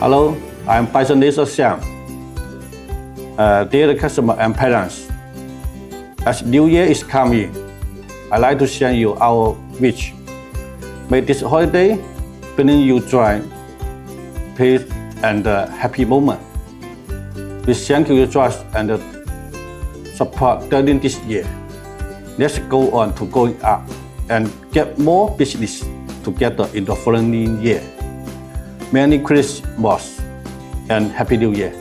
Hello, I'm Baison Laser Xiang. Dear customer and parents, as New Year is coming, I'd like to share you our wish. May this holiday bring you joy, peace, and a happy moment. We thank you your trust and support during this year. Let's go on to going up and get more business together in the following year. Merry Christmas and Happy New Year.